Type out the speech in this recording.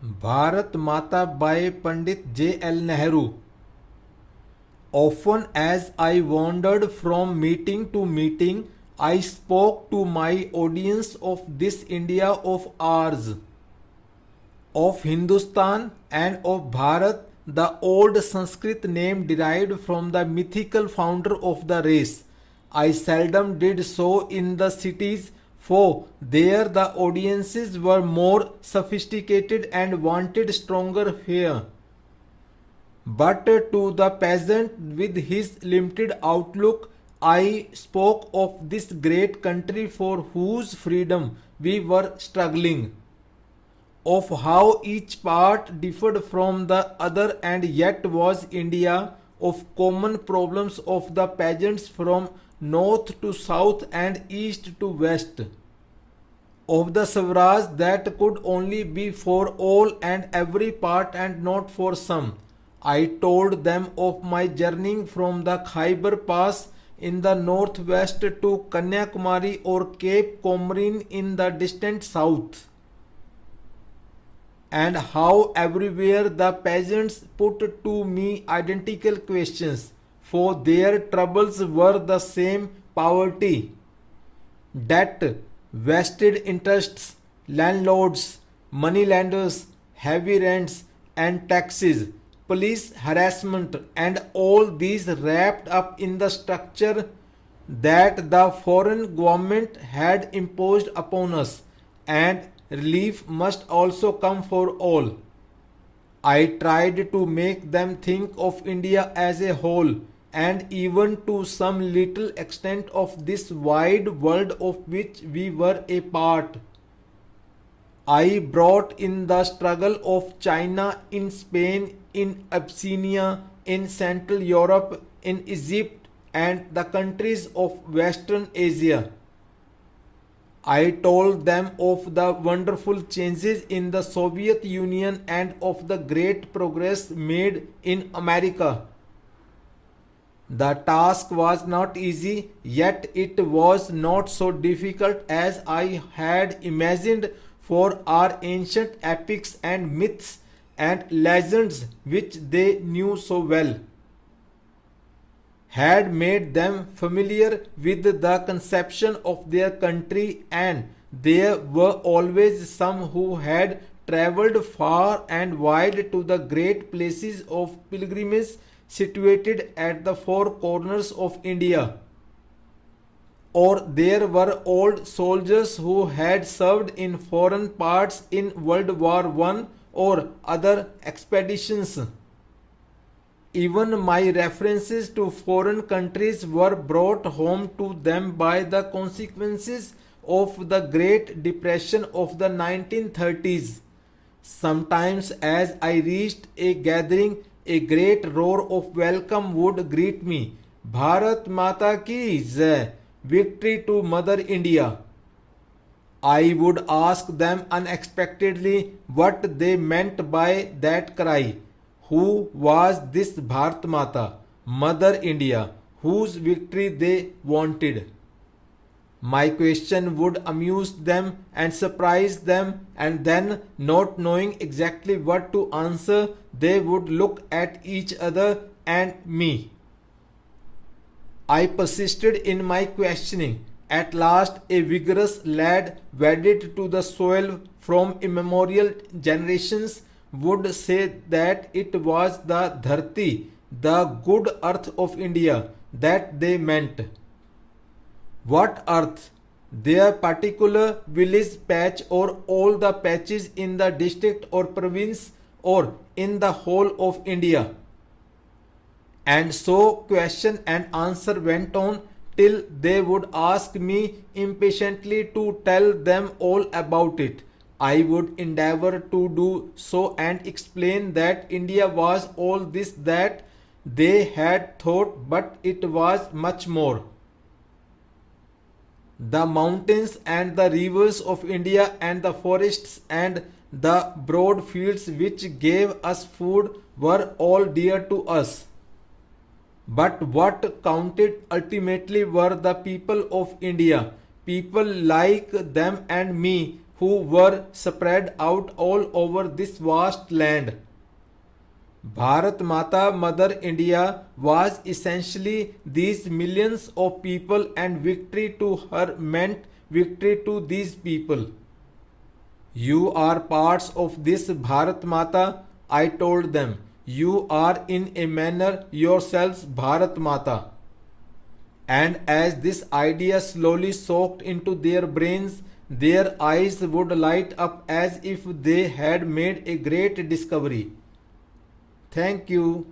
Bharat Mata by Pandit J.L. Nehru. Often as I wandered from meeting to meeting, I spoke to my audience of this India of ours, of Hindustan and of Bharat, the old Sanskrit name derived from the mythical founder of the race. I seldom did so in the cities, for there the audiences were more sophisticated and wanted stronger fare. But to the peasant with his limited outlook, I spoke of this great country for whose freedom we were struggling, of how each part differed from the other and yet was India, of common problems of the peasants from north to south and east to west, of the Swaraj that could only be for all and every part and not for some. I told them of my journeying from the Khyber Pass in the northwest to Kanyakumari or Cape Comorin in the distant south, and how everywhere the peasants put to me identical questions, for their troubles were the same: poverty, debt, vested interests, landlords, moneylenders, heavy rents and taxes, police harassment, and all these wrapped up in the structure that the foreign government had imposed upon us, and relief must also come for all. I tried to make them think of India as a whole, and even to some little extent of this wide world of which we were a part. I brought in the struggle of China, in Spain, in Abyssinia, in Central Europe, in Egypt, and the countries of Western Asia. I told them of the wonderful changes in the Soviet Union and of the great progress made in America. The task was not easy, yet it was not so difficult as I had imagined, for our ancient epics and myths and legends, which they knew so well, had made them familiar with the conception of their country, and there were always some who had travelled far and wide to the great places of pilgrimage situated at the four corners of India. Or there were old soldiers who had served in foreign parts in World War I or other expeditions. Even my references to foreign countries were brought home to them by the consequences of the Great Depression of the 1930s. Sometimes, as I reached a gathering, a great roar of welcome would greet me: Bharat Mata ki Jai! Victory to Mother India! I would ask them unexpectedly what they meant by that cry. Who was this Bharat Mata, Mother India, whose victory they wanted? My question would amuse them and surprise them, and then, not knowing exactly what to answer, they would look at each other and me. I persisted in my questioning. At last, a vigorous lad, wedded to the soil from immemorial generations, would say that it was the dharti, the good earth of India, that they meant. What earth? Their particular village patch, or all the patches in the district or province, or in the whole of India? And so question and answer went on till they would ask me impatiently to tell them all about it. I would endeavor to do so and explain that India was all this that they had thought, but it was much more. The mountains and the rivers of India and the forests and the broad fields which gave us food were all dear to us. But what counted ultimately were the people of India, people like them and me, who were spread out all over this vast land. Bharat Mata, Mother India, was essentially these millions of people, and victory to her meant victory to these people. You are parts of this Bharat Mata, I told them. You are in a manner yourselves Bharat Mata. And as this idea slowly soaked into their brains, their eyes would light up as if they had made a great discovery. Thank you.